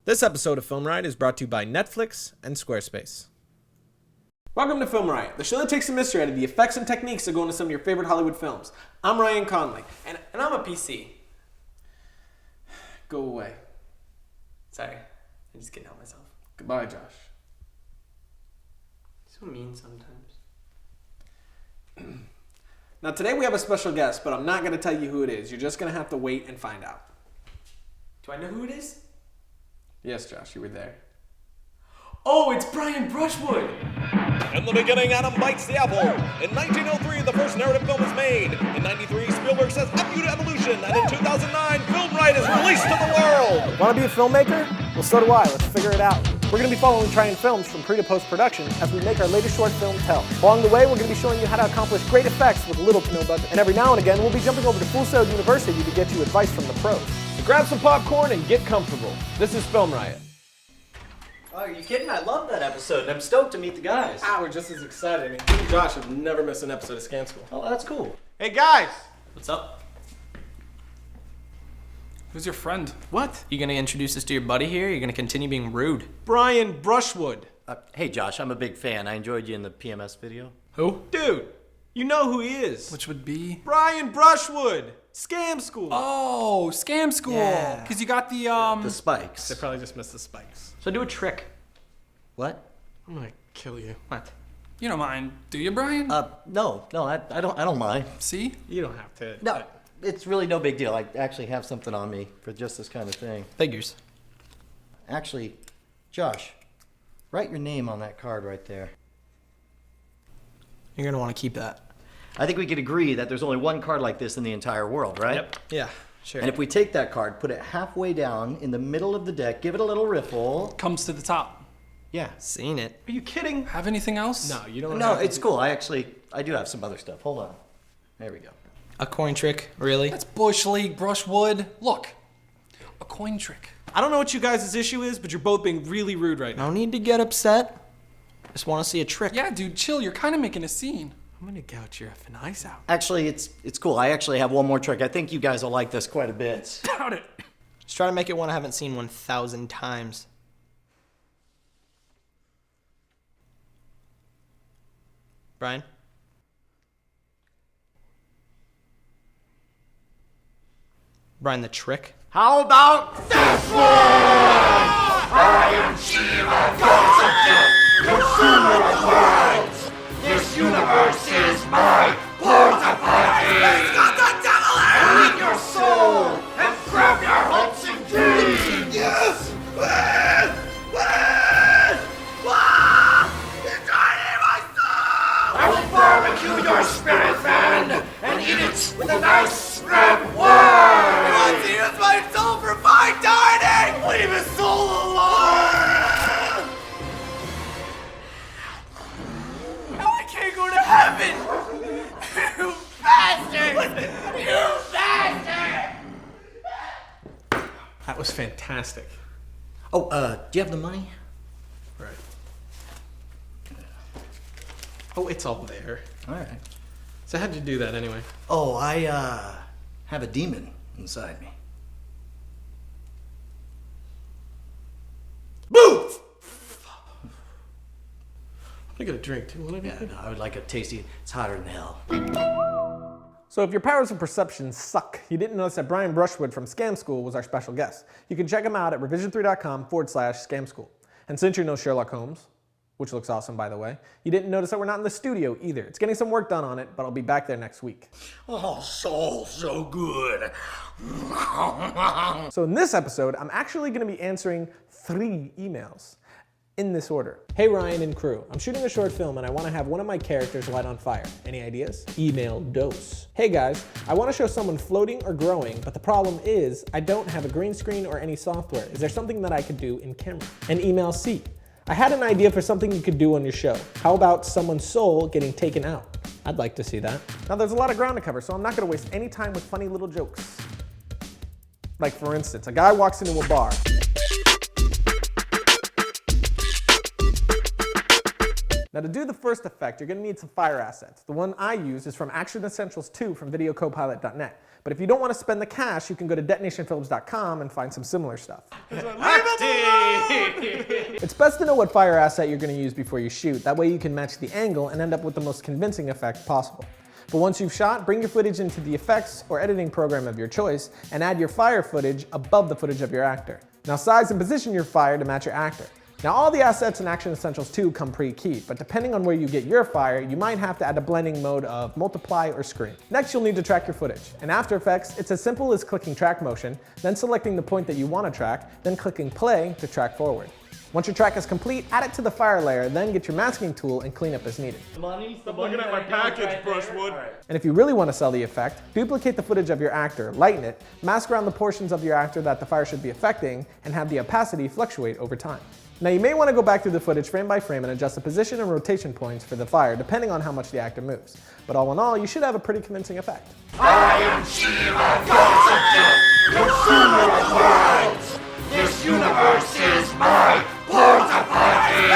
This episode of Film Riot is brought to you by Netflix and Squarespace. Welcome to Film Riot, the show that takes the mystery out of the effects and techniques that go into some of your favorite Hollywood films. I'm Ryan Conley, and I'm a PC. Go away. Sorry, I'm just getting out myself. Goodbye, Josh. So mean sometimes. Now today we have a special guest, but I'm not going to tell you who it is. You're just going to have to wait and find out. Do I know who it is? Yes, Josh, you were there. Oh, it's Brian Brushwood! In the beginning, Adam bites the apple. In 1903, the first narrative film was made. In 93, Spielberg says F you to evolution. And in 2009, Film Riot is released to the world. Want to be a filmmaker? Well, so do I. Let's figure it out. We're going to be following Tryon Films from pre to post-production as we make our latest short film, Tell. Along the way, we're going to be showing you how to accomplish great effects with little to no budget. And every now and again, we'll be jumping over to Full Sail University to get you advice from the pros. So grab some popcorn and get comfortable. This is Film Riot. Oh, are you kidding? I love that episode, and I'm stoked to meet the guys. We're just as excited. I mean, you and Josh have never missed an episode of Scam School. Oh, that's cool. Hey, guys! What's up? Who's your friend? What? You gonna introduce us to your buddy here? You're gonna continue being rude? Brian Brushwood. Hey, Josh, I'm a big fan. I enjoyed you in the PMS video. Who? Dude, you know who he is. Which would be? Brian Brushwood. Scam School. Oh, Scam School. Yeah. Because you got the, The spikes. They probably just missed the spikes. So do a trick. What? I'm gonna kill you. What? You don't mind, do you, Brian? No, I don't mind. See? You don't have to. No, it's really no big deal. I actually have something on me for just this kind of thing. Figures. Actually, Josh, write your name on that card right there. You're gonna want to keep that. I think we could agree that there's only one card like this in the entire world, right? Yep. Yeah, sure. And if we take that card, put it halfway down in the middle of the deck, give it a little riffle. Comes to the top. Yeah. Seen it. Are you kidding? Have anything else? No, you don't No, have to it's cool. I do have some other stuff. Hold on. There we go. A coin trick, really? That's Bush League, Brushwood. Look, a coin trick. I don't know what you guys' issue is, but you're both being really rude right now. No need to get upset. Just want to see a trick. Yeah, dude, chill. You're kind of making a scene. I'm gonna gouge your effing eyes out. Actually, it's cool. I actually have one more trick. I think you guys will like this quite a bit. Doubt it. Just try to make it one I haven't seen 1,000 times. Brian? Brian, the trick? How about this one? I am Shiva, consumer of worlds. This universe is my porta potty. It's got the devil in it! Eat your soul and grab your hopes and dreams. Yes! You're trying to eat my soul! I will barbecue your spirit, man, and eat it with a nice red wine. He wants to use my soul for fine dining! Leave his soul alone! Now I can't go to heaven! You bastard! You bastard! That was fantastic. Oh, do you have the money? Right. Oh, it's all there. All right. So how'd you do that anyway? Oh, I have a demon inside me. Boo! I'm gonna get a drink too. Want Yeah, no, I would like a tasty. It's hotter than hell. So if your powers of perception suck, you didn't notice that Brian Brushwood from Scam School was our special guest. You can check him out at revision3.com/Scam School. And since you're no Sherlock Holmes, which looks awesome by the way, you didn't notice that we're not in the studio either. It's getting some work done on it, but I'll be back there next week. Oh, so good. So in this episode, I'm actually gonna be answering 3 emails. In this order. Hey Ryan and crew, I'm shooting a short film and I want to have one of my characters light on fire. Any ideas? Email dose. Hey guys, I want to show someone floating or growing, but the problem is I don't have a green screen or any software. Is there something that I could do in camera? And email C. I had an idea for something you could do on your show. How about someone's soul getting taken out? I'd like to see that. Now there's a lot of ground to cover, so I'm not going to waste any time with funny little jokes. Like for instance, a guy walks into a bar. Now to do the first effect, you're going to need some fire assets. The one I use is from Action Essentials 2 from videocopilot.net. But if you don't want to spend the cash, you can go to detonationfilms.com and find some similar stuff. It's best to know what fire asset you're going to use before you shoot. That way you can match the angle and end up with the most convincing effect possible. But once you've shot, bring your footage into the effects or editing program of your choice and add your fire footage above the footage of your actor. Now size and position your fire to match your actor. Now all the assets in Action Essentials 2 come pre-keyed, but depending on where you get your fire, you might have to add a blending mode of multiply or screen. Next, you'll need to track your footage. In After Effects, it's as simple as clicking track motion, then selecting the point that you want to track, then clicking play to track forward. Once your track is complete, add it to the fire layer, then get your masking tool and clean up as needed. Stop looking at my package, Brushwood. And if you really want to sell the effect, duplicate the footage of your actor, lighten it, mask around the portions of your actor that the fire should be affecting, and have the opacity fluctuate over time. Now you may want to go back through the footage frame by frame and adjust the position and rotation points for the fire depending on how much the actor moves. But all in all, you should have a pretty convincing effect. I am Shiva, goddess of death, consumer of worlds. This universe is my porta potty.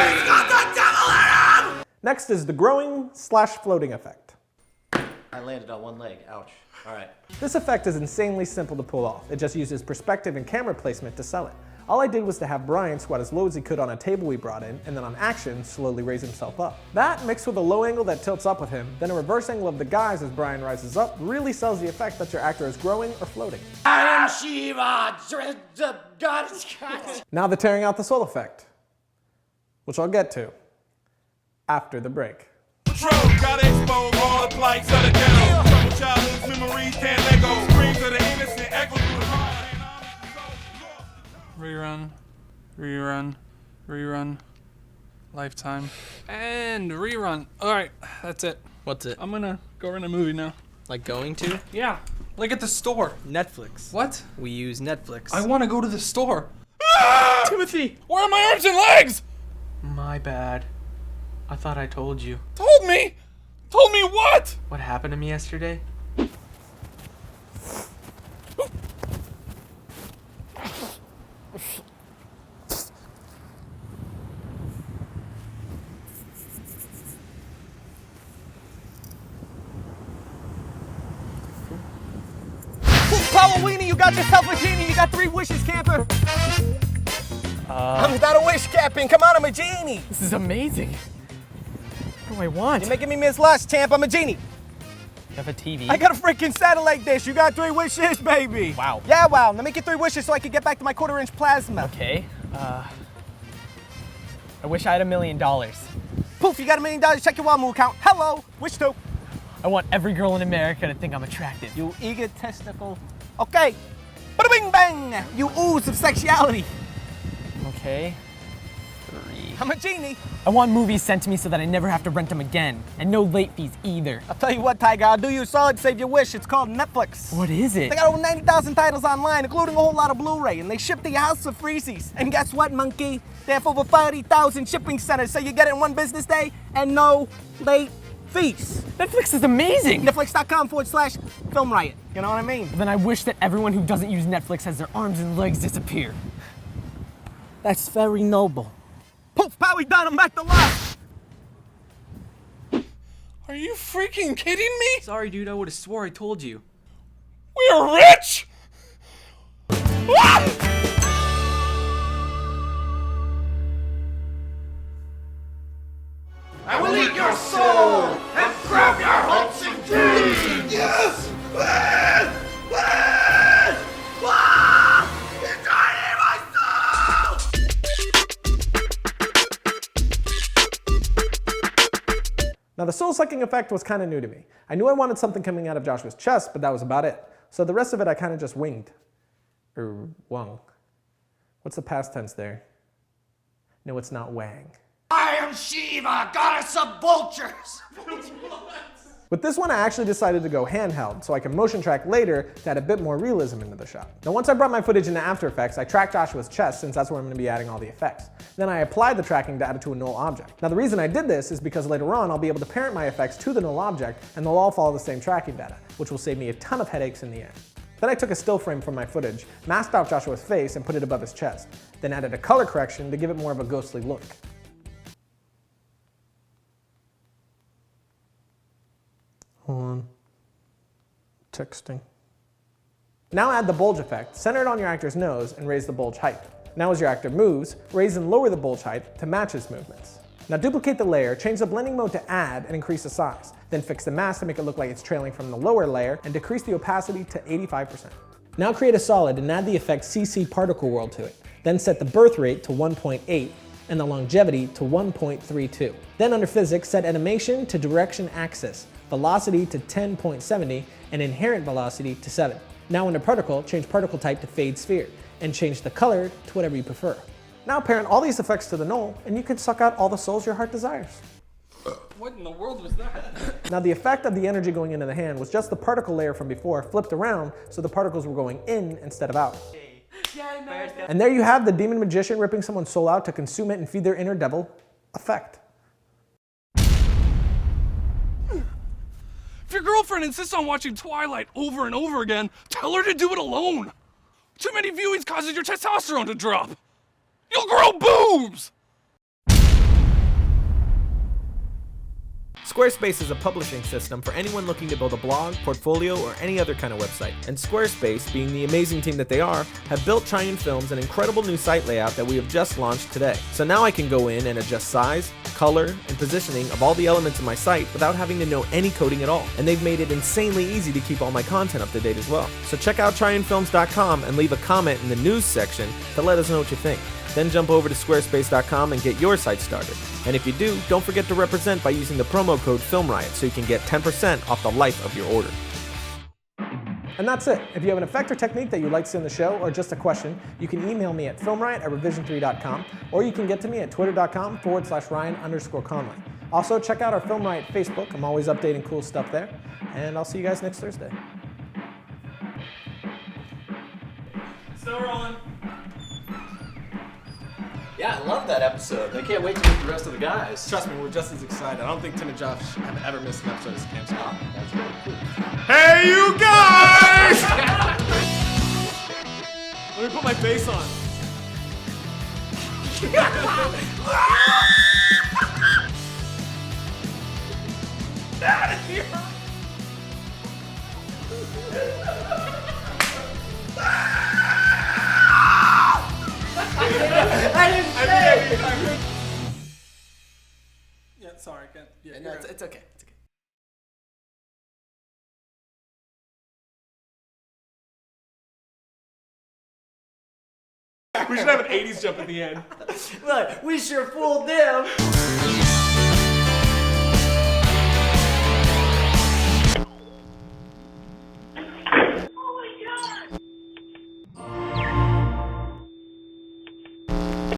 Next is the growing/floating effect. I landed on one leg. Ouch. All right. This effect is insanely simple to pull off. It just uses perspective and camera placement to sell it. All I did was to have Brian squat as low as he could on a table we brought in, and then on action, slowly raise himself up. That, mixed with a low angle that tilts up with him, then a reverse angle of the guys as Brian rises up, really sells the effect that your actor is growing or floating. I am Shiva, goddess. Now the tearing out the soul effect, which I'll get to after the break. Gotta expose all the plights of the ghetto. Troubled childhood memories can't let go. Screams of the innocent echo through the heart. Rerun, rerun, rerun, lifetime, and rerun. All right, that's it. What's it? I'm gonna go rent a movie now. Like going to? Yeah, like at the store. Netflix. What? We use Netflix. I want to go to the store. Timothy! Where are my arms and legs? My bad. I thought I told you. Told me? Told me what? What happened to me yesterday? Halloween, you got yourself a genie. You got 3 wishes, camper. I'm without a wish, Captain. Come on, I'm a genie. This is amazing. What do I want? You're making me miss lunch, champ. I'm a genie. You have a TV? I got a freaking satellite dish. You got 3 wishes, baby. Wow. Yeah, wow. Now make it 3 wishes so I can get back to my 1/4-inch plasma. Okay. I wish I had $1 million. Poof, you got $1 million. Check your Walmart account. Hello. Wish 2. I want every girl in America to think I'm attractive. You egotistical. Okay. Bada bing bang. You ooze of sexuality. Okay. 3. I'm a genie. I want movies sent to me so that I never have to rent them again. And no late fees either. I'll tell you what, Tiger. I'll do you a solid. Save your wish. It's called Netflix. What is it? They got over 90,000 titles online, including a whole lot of Blu-ray, and they ship to your house for freezies. And guess what, monkey? They have over 30,000 shipping centers, so you get it in 1 business day and no late fees. Netflix is amazing! Netflix.com/Film Riot. You know what I mean? Then I wish that everyone who doesn't use Netflix has their arms and legs disappear. That's very noble. Poof, pow, we done. I'm back to life. Are you freaking kidding me? Sorry, dude, I would have swore I told you. We're rich! Ah! I will eat your soul and grab your hopes and dreams. Yes! Now the soul-sucking effect was kind of new to me. I knew I wanted something coming out of Joshua's chest, but that was about it. So the rest of it I kind of just winged. Or wung. What's the past tense there? No, it's not wang. I am Shiva, goddess of vultures. With this one I actually decided to go handheld so I can motion track later to add a bit more realism into the shot. Now once I brought my footage into After Effects, I tracked Joshua's chest since that's where I'm going to be adding all the effects. Then I applied the tracking to add it to a null object. Now the reason I did this is because later on I'll be able to parent my effects to the null object and they'll all follow the same tracking data, which will save me a ton of headaches in the end. Then I took a still frame from my footage, masked out Joshua's face and put it above his chest, then added a color correction to give it more of a ghostly look. texting. Now add the bulge effect, center it on your actor's nose, and raise the bulge height. Now as your actor moves, raise and lower the bulge height to match his movements. Now duplicate the layer, change the blending mode to add, and increase the size. Then fix the mask to make it look like it's trailing from the lower layer, and decrease the opacity to 85%. Now create a solid and add the effect CC Particle World to it. Then set the birth rate to 1.8 and the longevity to 1.32. Then under physics, set animation to direction axis, velocity to 10.70, and inherent velocity to 7. Now under particle, change particle type to fade sphere, and change the color to whatever you prefer. Now parent all these effects to the null, and you can suck out all the souls your heart desires. What in the world was that? Now the effect of the energy going into the hand was just the particle layer from before flipped around, so the particles were going in instead of out. And there you have the demon magician ripping someone's soul out to consume it and feed their inner devil effect. If your girlfriend insists on watching Twilight over and over again, tell her to do it alone. Too many viewings causes your testosterone to drop. You'll grow boobs! Squarespace is a publishing system for anyone looking to build a blog, portfolio, or any other kind of website. And Squarespace, being the amazing team that they are, have built Triune Films an incredible new site layout that we have just launched today. So now I can go in and adjust size, color, and positioning of all the elements of my site without having to know any coding at all. And they've made it insanely easy to keep all my content up to date as well. So check out triunefilms.com and leave a comment in the news section to let us know what you think. Then jump over to squarespace.com and get your site started. And if you do, don't forget to represent by using the promo code FilmRiot so you can get 10% off the life of your order. And that's it. If you have an effect or technique that you'd like to see on the show, or just a question, you can email me at filmriot@revision3.com, or you can get to me at twitter.com/Ryan_Conley. Also, check out our Film Riot Facebook. I'm always updating cool stuff there. And I'll see you guys next Thursday. Still rolling. Yeah, I love that episode. I can't wait to meet the rest of the guys. Trust me, we're just as excited. I don't think Tim and Josh have ever missed an episode of Camp Scott. That's really cool. Hey, you guys! Let me put my face on. Out of here! Yeah, sorry, I can't. Yeah, No, it's okay. It's okay. We should have an 80s jump at the end. Look, we sure fooled them.